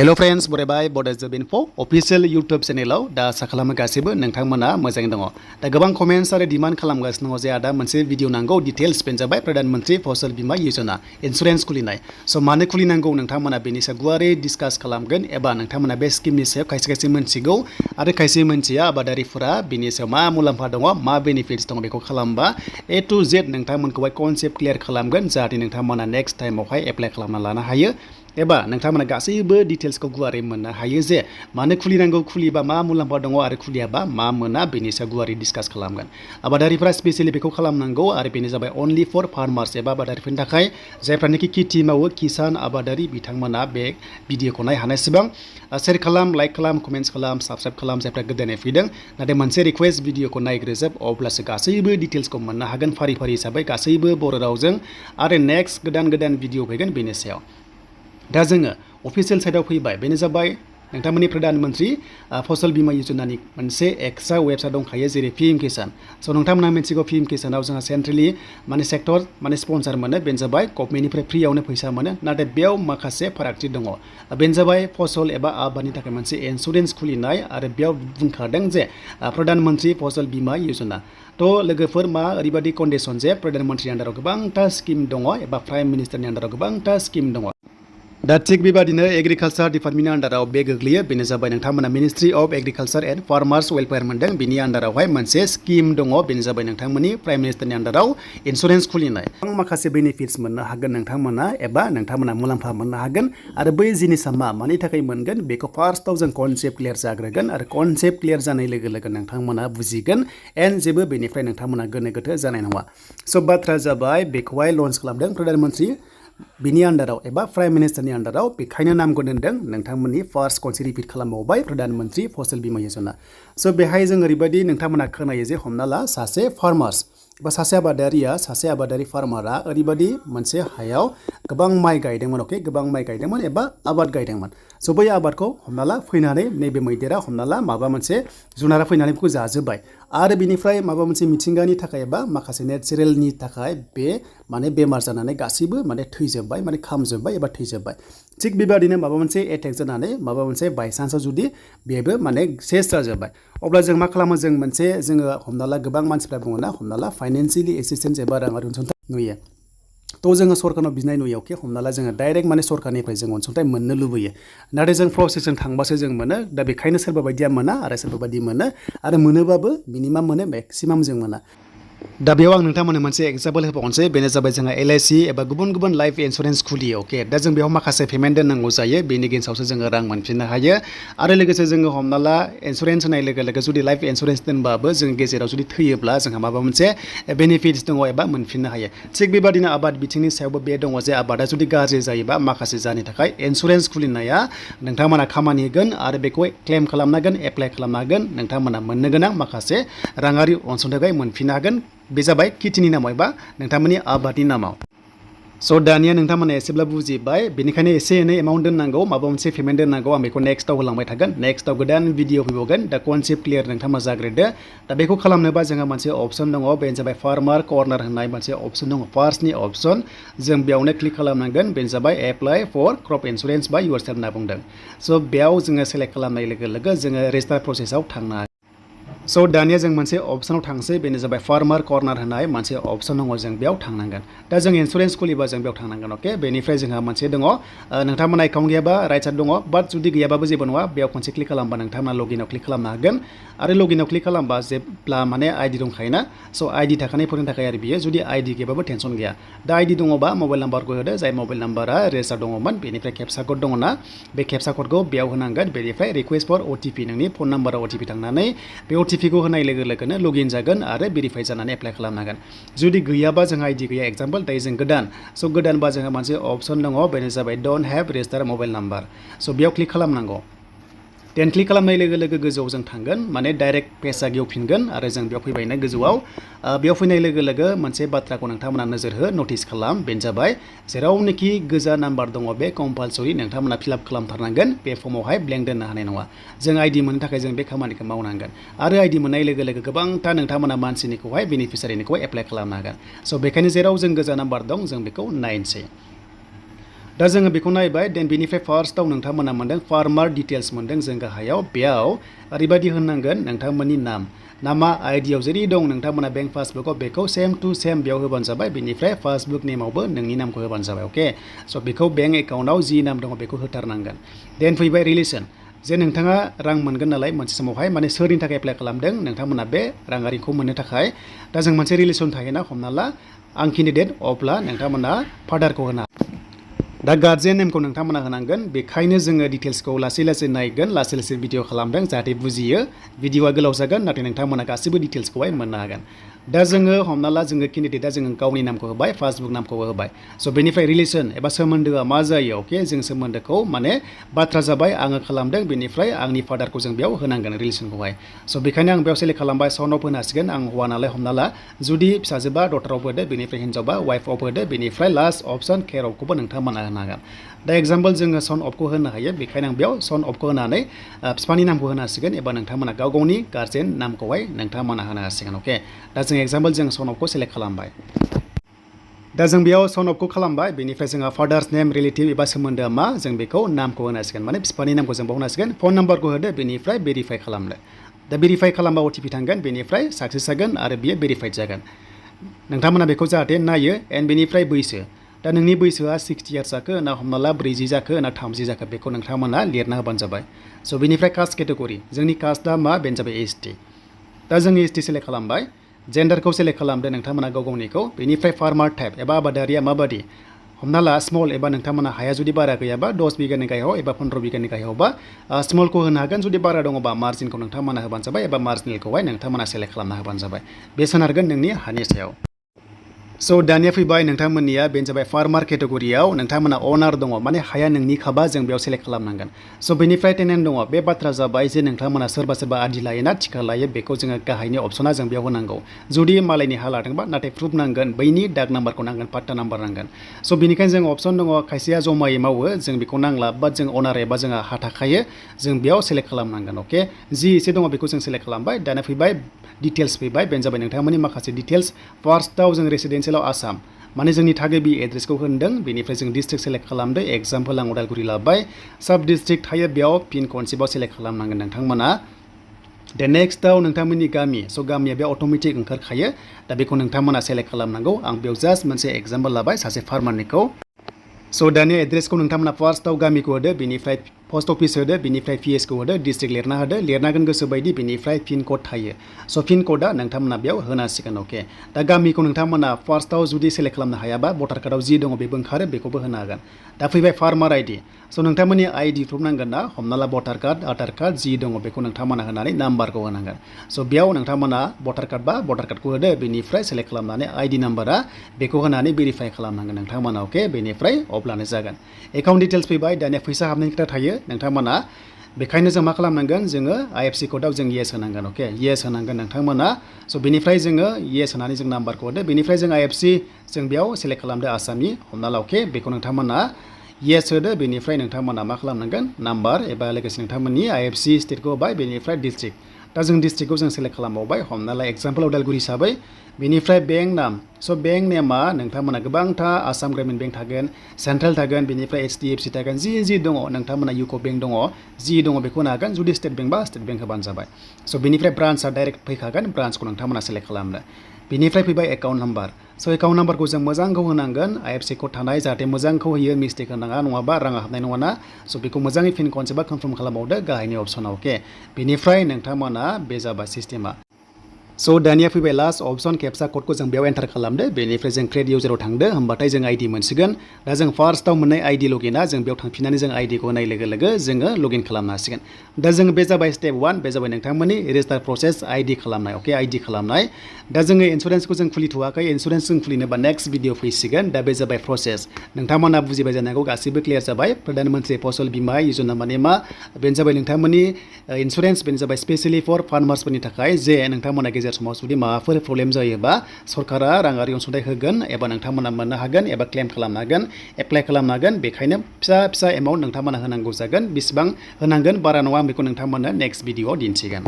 Hello friends बरायबाय बड'ज जब info official YouTube चेनेलाव दा आसा खालामो गासैबो नोंथांमोना मोजाङै दङ। दा गोबां कमेन्ट्स आरो डिमान्ड खालामगासिनो दङ जे आदा मोनसे भिडिअ नांगौ डिटेल्स बेनो जाबाय प्रधानमंत्री फसल बीमा योजना इन्सुरेन्स खुलिनाय। स' मानो खुलिनांगौ नोंथांमोना बेनि सायाव गुवारै डिसकास खालामगोन एबा नोंथांमोना बे स्किमनि सायाव खायसे खायसे मोनथिगौ आरो खायसे मोनथिया आबादारिफोरा बेनि सायाव मा मुलाम्फा दङ मा बेनिफिट्स दङ बेखौ खालामबा ए टु जेड नोंथांमोनखौहाय कनसेप्ट क्लियार खालामगोन जाहाथे नोंथांमोना नेक्स्ट टाइमावहाय एप्लाइ खालामना लानो हायो एबा नोंथांमोना गासैबो डिटेल्सखौ गुवारै मोननो हायो जे मानो खुलिनांगौ खुलिबा मा मुलाम्फा दङ आरो खुलियाबा मा मोना बेनि सायाव गुवारै डिसकास खालामगोन। आबादारिफोरा स्पेसियेलि बेखौ खालामनांगौ आरो बेनो जाबाय अनलि फर फार्मार्स एबा आबादारिफोरनि थाखाय जायफ्रानोखि खेथि मावो किसान आबादारि बिथांमोना बे भिडिअखौ नायनो हानायसेबां शेयार खालाम लाइक खालाम कमेन्ट्स खालाम साबस्क्राइब खालाम जायफ्रा गोदानै फैदों। नाथाय मोनसे रिक्वेस्ट भिडिअखौ नायग्रोजोब अब्लासो गासैबो डिटेल्सखौ मोननो हागोन फारि फारि हिसाबै गासैबो बर' रावजों आरो नेक्स्ट गोदान भिडिअ फैगोन बेनि सायाव। दा जोङो अफिशियेल साइटआव फैबाय बेनो जाबाय नोंथांमोननि प्रधानमंत्री फसल बीमा योजनानि मोनसे एक्सट्रा वेबसाइट दंखायो जेरै पीएम किसान। स' नोंथांमोना मिथिगौ पीएम किसानाव जोंहा सेन्ट्रेलि सेक्टर स्पन्सार मोनो बेनो जाबाय गभर्नमेन्टनिफ्राय फ्रियावनो फैसा मोनो। नाथाय बेयाव माखासे फारागथि दङ बेनो जाबाय फसल एबा आबादनि थाखाय मोनसे इन्सुरेन्स खुलिनाय आरो बेयाव बुंखादों जे प्रधानमंत्री फसल बीमा योजना। थ' लोगोफोर मा ओरैबायदि कन्डिसन जे प्रधानमंत्रीनि आन्दाराव गोबांथा स्किम दङ एबा प्राइम मिनिस्टारनि आन्दाराव गोबांथा स्किम दङ। दा थिग बेबादिनो एग्रिकालचार डिपार्टमेन्टनि आन्दाराव बे गोग्लैयो बेनो जाबाय नोंथांमोना ministry of agriculture and farmers welfare मोनदों बिनि आन्दारावहाय मोनसे स्किम दङ बेनो जाबाय नोंथांमोननि प्राइम मिनिस्टारनि आन्दाराव इन्सुरेन्स खुलिनाय। गोबां माखासे बेनिफिट्स मोननो हागोन नोंथांमोना एबा नोंथांमोना मुलाम्फा मोननो हागोन आरो बै जिनिसा मानि थाखाय मोनगोन बेखौ फार्स्टआव जों कनसेप्ट क्लियार जाग्रोगोन आरो कनसेप्ट क्लियार जानाय लोगो लोगो नोंथांमोना बुजिगोन एन्ड जेबो बेनिफ्राय नोंथांमोना गोनो गोथो जानाय नङा। स' बाथ्रा जाबाय बेखौहाय लन्च खालामदों प्रधानमंत्री बिनि आन्दाराव एबा प्राइम मिनिस्टारनि आन्दाराव बेखायनो नामखौ दोनदों नोंथांमोननि फार्स्ट खनसे रिपिट खालामबावबाय प्रधानमंत्री फसल बीमा योजना। स' बेहाय जों ओरैबायदि नोंथांमोना खोनायो जे हमना ला सासे फार्मार्स बा सासे आबादारि फार्मारा ओरैबायदि मोनसे हायाव गोबां माइ गायदोंमोन गोबां माइ गायदोंमोन एबा आबाद गायदोंमोन। स' बै आबादखौ हमना ला फैनानै नैबे मैदेरा हमना ला माबा मोनसे जुनारा फैनानै बेखौ जाजोब्बाय आरो बिनिफ्राय माबा मोनसे मिथिंगानि थाखाय एबा माखासे नेचारेलनि थाखाय बे बेमार जानानै गासैबो थैजोब्बाय खामजोब्बाय एबा थैजोब्बाय। थिग बेबादिनो माबा मोनसे एटेक जानानै माबा मोनसे बायसान्सआव जुदि बेबो सेस जाजोब्बाय अब्ला जों मा खालामो जोङो हमना ला गोबां मानसिफ्रा बुङोना हमना ला फाइनान्सियेलि एसिस्टेन्स एबा राङारि अनसुंथाइ नुयो। थ' जोङो सरकारनाव बिनाय नुयो हमना ला जोङो डाइरेक्ट सरकारनिफ्राय जों अनसुंथाइ मोननो लुबैयो नाथाय जों प्रसेसजों थांबासो जों मोनो। दा बेखायनो सोरबा बायदिया मोना आरो सोरबा बायदि मोनो आरो मोनोबाबो मिनिमाम मोनो मेक्सिमाम जों मोना। दा बेयाव आं नोंथांमोननो मोनसे एग्जाम्पल होबावनोसै बेनो जाबाय जोंहा LIC एबा गुबुन लाइफ इन्सुरेन्स खुलियो दा जों बेयाव माखासे पेमेन्ट दोननांगौ जायो बेनि गेजेरावसो जोङो रां मोनफिननो हायो आरो लोगोसे जोङो हमना ला इन्सुरेन्स होनाय लोगो लोगो जुदि लाइफ इन्सुरेन्स दोनबाबो जों गेजेराव जुदि थैयोब्ला जोंहा माबा मोनसे बेनिफिट्स दङ एबा मोनफिननो हायो। थिग बेबादिनो आबाद बिथिंनि सायावबो बे दङ जे आबादा जुदि गाज्रि जायोबा माखासे जाहोननि थाखाय इन्सुरेन्स खुलिनाया नोंथांमोना खामानि होगोन आरो बेखौ क्लेम खालामनो हागोन एप्लाइ खालामनो हागोन नोंथांमोना मोननो गोनां माखासे राङारि अनसुंथाइखौ मोनफिननो हागोन। बे जाबाय खेथिनि नामाव एबा नोंथांमोननि आबादनि नामाव। स' दानिया नोंथांमोना एसेब्ला बुजिबाय बेनिखायनो एसे एनै एमाउन्ट दोननांगौ माबा मोनसे पेमेन्ट दोननांगौ आं बेखौ नेक्स्टआव होलांबाय थागोन नेक्स्टआव गोदान भिडिअ फैबावगोन। दा कनसेप्ट क्लियार नोंथांमोना जाग्रोदो। दा बेखौ खालामनोबा जोंहा मोनसे अपसन दङ बेनो जाबाय फार्मार कर्नार होननाय मोनसे अपसन दङ फार्स्टनि अपसन जों बेयावनो क्लिक खालामनांगोन बेनो जाबाय apply for crop insurance by yourself होनना बुंदों। स' बेयाव जोङो सेलेक्ट खालामनाय लोगो लोगो जोङो रेजिस्टार प्रसेसआव थांनो हागोन। स' दानिया जों मोनसे अपसनाव थांसै बेनो जाबाय फार्मार कर्नार होननाय मोनसे अपसन दङ जों बेयाव थांनांगोन। दा जों इन्सुरेन्स खुलिबा जों बेयाव थांनांगोन बेनिफ्राय जोंहा मोनसे दङ नोंथांमोना एकाउन्ट गैयाबा राइट साइड दङ बाट जुदि गैयाबाबो जेबो नङा बेयाव खनसे क्लिक खालामबा नोंथांमोना लगिनाव क्लिक खालामनो हागोन आरो लगिनाव क्लिक खालामबा जेब्ला आइडि दंखायोना स' आइडि थाखानायफोरनि थाखाय आरो बियो जुदि आइडि गैयाबाबो टेनसन गैया। दा आइडि दङबा मबाइल नाम्बारखौ होदो जाय मबाइल नाम्बारा रेजिस्टार दङमोन बेनिफ्राय केपसा कड दङना बे केपसा कडखौ बेयाव होनांगोन बेनिफ्राय रिकुवेस्ट फर OTP नोंनि फन नाम्बाराव OTP थांनानै बे OTPखौ होनाय लोगो लोगोनो लगिन जागोन आरो भेरिफाइ जानानै एप्लाइ खालामनांगोन। जुदि गैयाबा जोंहा आइडि गैया एक्जाम्पल दायो जों गोदान स' गोदानबा जोंहा मोनसे अपसन दङ बेनो जाबाय don't have registered mobile number स' बेयाव क्लिक खालामनांगौ। देन क्लिक खालामनाय लोगो लोगो गोजौआव जों थांगोन डाइरेक्ट पेजआ गेवफिनगोन आरो जों बेयाव फैबायना गोजौआव बेयाव फैनाय लोगो लोगो मोनसे बाथ्राखौ नोंथांमोना नोजोर हो नटिस खालाम बेनो जाबाय जेरावनोखि गोजा नाम्बार दङ बे कम्पालसरि नोंथांमोना फिलआप खालामथारनांगोन बे फर्मावहाय ब्लेंक दोननो हानाय नङा। जों आइडि मोननो थाखाय जों बे खामानिखौ मावनांगोन आरो आइडि मोननाय लोगो लोगो गोबांथा नोंथांमोना मानसिनिखौहाय बेनिफिसियारिनिखौ एप्लाइ खालामनो हागोन। स' बेखायनो जेराव जों गोजा नाम्बार दं जों बेखौ नायनोसै। दा जोङो बेखौ नायबाय देन बेनिफ्राय फार्स्टआव नोंथांमोना मोनदों फार्मार डिटेल्स मोनदों जों गाहायाव बेयाव ओरैबायदि होननांगोन नोंथांमोननि नामा आइडियाव जेरै दं नोंथांमोना बेंक पासबुकआव बेखौ सेम टु सेम बेयाव होबानो जाबाय बेनिफ्राय पासबुक नेमावबो नोंनि नामखौ होबानो जाबाय अके स' बेखौ बेंक एकाउन्टआव जि नाम दङ बेखौ होथारनांगोन देन फैबाय रिलेसन जे नोंथाङा रां मोनगोन नालाय मोनसे समावहाय माने सोरनि थाखाय एप्लाइ खालामदों नोंथांमोना बे राङारिखौ मोननो थाखाय दा जों मोनसे रिलेसन थायोना हमना ला आं केन्डिडेट अब्ला नोंथांमोना फादारखौ होना दा गार्जेन नेमखौ नोंथांमोना होनांगोन बेखायनो जोङो डिटेल्सखौ लासै लासै नायगोन लासै लासै भिडिअ खालामदों जाहाथे बुजियो भिडिअआ गोलाव जागोन नाथाय नोंथांमोना गासैबो डिटेल्सखौहाय मोननो हागोन दा जोङो हमना ला जोङो केन्डिडेटआ जोङो गावनि नामखौ होबाय पासबुक नामखौबो होबाय स' बेनिफ्राय रिलेसन एबा सोमोन्दोआ मा जायो अके जों सोमोन्दोखौ माने बाथ्रा जाबाय आङो खालामदों बेनिफ्राय आंनि फादारखौ जों बेयाव होनांगोन रिलेसनखौहाय स' बेखायनो आं बेयाव सेलेक्ट खालामबाय सन अफ होनो हासिगोन आं हौवा नालाय हमना ला जुदि फिसाजोबा डटार अफ होदो बेनिफ्राय हिन्जावबा वाइफ अफ होदो बेनिफ्राय लास्ट अपसन केयार अफखौबो नोंथांमोना होनो हागोन दा एग्जाम्पल जोङो सन अफखौ होनो हायो बेखायनो आं बेयाव सन अफखौ होनानै बिफानि नामखौ होनो हासिगोन एबा नोंथांमोना गाव गावनि गार्जेन नामखौहाय नोंथांमोना होनो हासिगोन अके दा जों एग्जाम्पल जों सन अफखौ सेलेक्ट खालामबाय दा जों बेयाव सन अफखौ खालामबाय बेनिफ्राय जोंहा फादार्स नेम रिलेटिभ एबा सोमोन्दोआ मा जों बेखौ नामखौ होनो हासिगोन माने बिफानि नामखौ जों बाव होनो हासिगोन फन नाम्बारखौ होदो बेनिफ्राय भेरिफाइ खालामदो दा भेरिफाइ खालामबा अटिपि थांगोन बेनिफ्राय साक्सेस जागोन आरो बियो भेरिफाइड जागोन नोंथांमोना बेखौ जाहाथे नायो एन्ड बेनिफ्राय बैसो दा नोंनि बैसोआ 60 इयार्स जाखो ना हमना ला 40 जाखो ना 30 जाखो बेखौ नोंथांमोना लिरना होबानो जाबाय स' बेनिफ्राय कास्ट केटेगरि जोंनि कास्टआ मा बेनो जाबाय ST दा जों ST सेलेक्ट खालामबाय जेन्डारखौ सेलेक्ट खालामदो नोंथांमोना गाव गावनिखौ बेनिफ्राय फार्मार टाइप एबा आबादारिया माबादि हमना ला स्मल एबा नोंथांमोना हाया जुदि बारा गैयाबा 10 बिगानि गाहायाव एबा 15 बिगानि गाहायावबा स्मलखौ होनो हागोन जुदि बारा दङबा मार्जिनखौ नोंथांमोना होबानो जाबाय एबा मार्जिनेलखौहाय नोंथांमोना सेलेक्ट खालामना होबानो जाबाय बे सोनारगोन नोंनि हानि सायाव स' दानिया फैबाय नोंथांमोननिया बेनो जाबाय फार्मार केटेगरियाव नोंथांमोना अनार दङ माने हाया नोंनि खाबा जों बेयाव सेलेक्ट खालामनांगोन स' बेनिफ्राय टेनेन्ट दङ बे बाथ्रा जाबाय जे नोंथांमोना सोरबा आदि लायोना थिखा लायो बेखौ जोङो गाहायनि अपसना जों बेयाव होनांगौ जुदि मालायनि हा लादोंबा नाथाय प्रुफ नांगोन बैनि दाग नाम्बारखौ नांगोन पाट्टा नाम्बार नांगोन स' बेनिखायनो जों अपसन दङ खायसेया जमायै मावो जों बेखौ नांला बाट जों अनार एबा जोंहा हा थाखायो जों बेयाव सेलेक्ट खालामनांगोन अके जि एसे दङ बेखौ जों सेलेक्ट खालामबाय दाना फैबाय डिटेल्स फैबाय बेनो जाबाय नोंथांमोननि माखासे डिटेल्स फार्स्टआव जों रेसिडेन्सियेलाव आसाम माने जोंनि थागिबि एड्रेसखौ होनदों बेनिफ्राय जों डिस्ट्रिक्ट सेलेक्ट खालामदो एग्जाम्पल आं उदालगुरि लाबाय साब डिस्ट्रिक्ट थायो बेयाव पिन कनसेप्टआव सेलेक्ट खालामनांगोन नोंथांमोना दा नेक्स्टआव नोंथांमोननि गामि स' गामिया बे अट'मेटिक ओंखारखायो दा बेखौ नोंथांमोना सेलेक्ट खालामनांगौ आं बेयाव जास्ट मोनसे एग्जाम्पल लाबाय सासे फार्मारनिखौ स' दानिया एड्रेसखौ नोंथांमोना फार्स्टआव गामिखौ होदो बेनिफ्राय पस्ट अफिस होदो बेनिफ्राय पिएसखौ होदो डिस्ट्रिक्ट लिरना होदो लिरनांगोन गोसो बायदि बेनिफ्राय पिन कड थायो स' पिन कडआ नोंथांमोना बेयाव होनांसिगोन अके दा गामिखौ नोंथांमोना फार्स्टआव जुदि सेलेक्ट खालामनो हायाबा भटार कार्डआव जि दङ बेबो ओंखारो बेखौबो होनो हागोन दा फैबाय फार्मार आइडि स' नोंथांमोननि आइडि प्रुफ नांगोन ना हमना ला भटार कार्ड आधार कार्ड जि दङ बेखौ नोंथांमोना होनानै नाम्बारखौ होनांगोन स' बेयाव नोंथांमोना भटार कार्ड बा भटार कार्डखौ होदो बेनिफ्राय सेलेक्ट खालामनानै आइडि नाम्बारा बेखौ होनानै भेरिफाइ खालामनांगोन नोंथांमोना अके बेनिफ्राय अब्लानो जागोन एकाउन्ट डिटेल्स फैबाय दानिया फैसा हाबनायनि खोथा थायो नोंथांमोना बेखायनो जों मा खालामनांगोन जोङो IFSC क'डआव जों येस होनांगोन अके येस होनांगोन नोंथांमोना स' बेनिफ्राय जोङो येस होनानै जों नाम्बारखौ होदो बेनिफ्राय जों IFSC जों बेयाव सेलेक्ट खालामदो आसामनि हमना ला अके बेखौ नोंथांमोना येस होदो बेनिफ्राय नोंथांमोना मा खालामनांगोन नाम्बार एबा लोगोसे नोंथांमोननि IFSC स्टेटखौ होबाय बेनिफ्राय डिस्ट्रिक्ट दा जों डिस्ट्रिक्टखौ जों सेलेक्ट खालामबावबाय हमना ला एग्जाम्पल उदालगुरि हिसाबै बेनिफ्राय बेंक नाम स' बेंक नेमा नोंथांमोना गोबांथा आसाम ग्रामिन बेंक थागोन सेन्ट्रेल थागोन बेनिफ्राय HDFC थागोन जि दङ नोंथांमोना इउक' बेंक दङ जि दङ बेखौ होनो हागोन जुदि स्टेट बेंक बा स्टेट बेंक होबानो जाबाय स' बेनिफ्राय ब्रान्चआ डाइरेक्ट फैखागोन ब्रान्चखौ नोंथांमोना सेलेक्ट खालामनो बेनिफ्राय फैबाय एकाउन्ट नाम्बार स' एकाउन्ट नाम्बारखौ जों मोजांखौ होनांगोन IFSC क'ड थानाय जाहाथे मोजांखौ होयो मिस्टेक होनाङा नङाबा राङा हाबनाय नङाना स' बेखौ मोजाङै फिन कनसेप्टआ कनफार्म खालामबावदो गाहायनि अपसनाव अके बेनिफ्राय नोंथांमोना बे जाबाय सिस्टेमा स' दानिया फैबाय लास्ट अपसन केपसा क'डखौ जों बेयाव एन्टार खालामदो बेनिफ्राय जों क्रिएट इउजाराव थांदो होमबाथाय जों आइडि मोनसिगोन दा जों फार्स्टआव मोननाय आइडि लगिना जों बेयाव थांफिननानै जों आइडिखौ होनाय लोगो लोगो जोङो लगइन खालामनो हासिगोन दा जों बे जाबाय स्टेप 1 बे जाबाय नोंथांमोननि रेजिस्टार प्रसेस आइडि खालामनाय अके आइडि खालामनाय दा जोङो इन्सुरेन्सखौ जों खुलिथ'वाखै इन्सुरेन्स जों खुलिनोबा नेक्स्ट भिडिअ फैसिगोन दा बे जाबाय प्रसेस नोंथांमोना बुजिबाय जानांगौ गासैबो क्लियार जाबाय प्रधान मन्त्रि फसल बीमा योजना माने मा बेनो जाबाय नोंथांमोननि इन्सुरेन्स बेनो जाबाय स्पेसियेलि फर फार्मार्सफोरनि थाखाय जे नोंथांमोना गेजेर समाव जुदि माबाफोर प्रब्लेम जायोबा सरकारा राङारि अनसुंथाइ होगोन एबा नोंथांमोना मोननो हागोन एबा क्लेम खालामनो हागोन एप्लाइ खालामनो हागोन बेखायनो फिसा एमाउन्ट नोंथांमोना होनांगौ जागोन बेसेबां होनांगोन बारा नङा बेखौ नोंथांमोना नेक्स्ट भिडिअआव दिन्थिगोन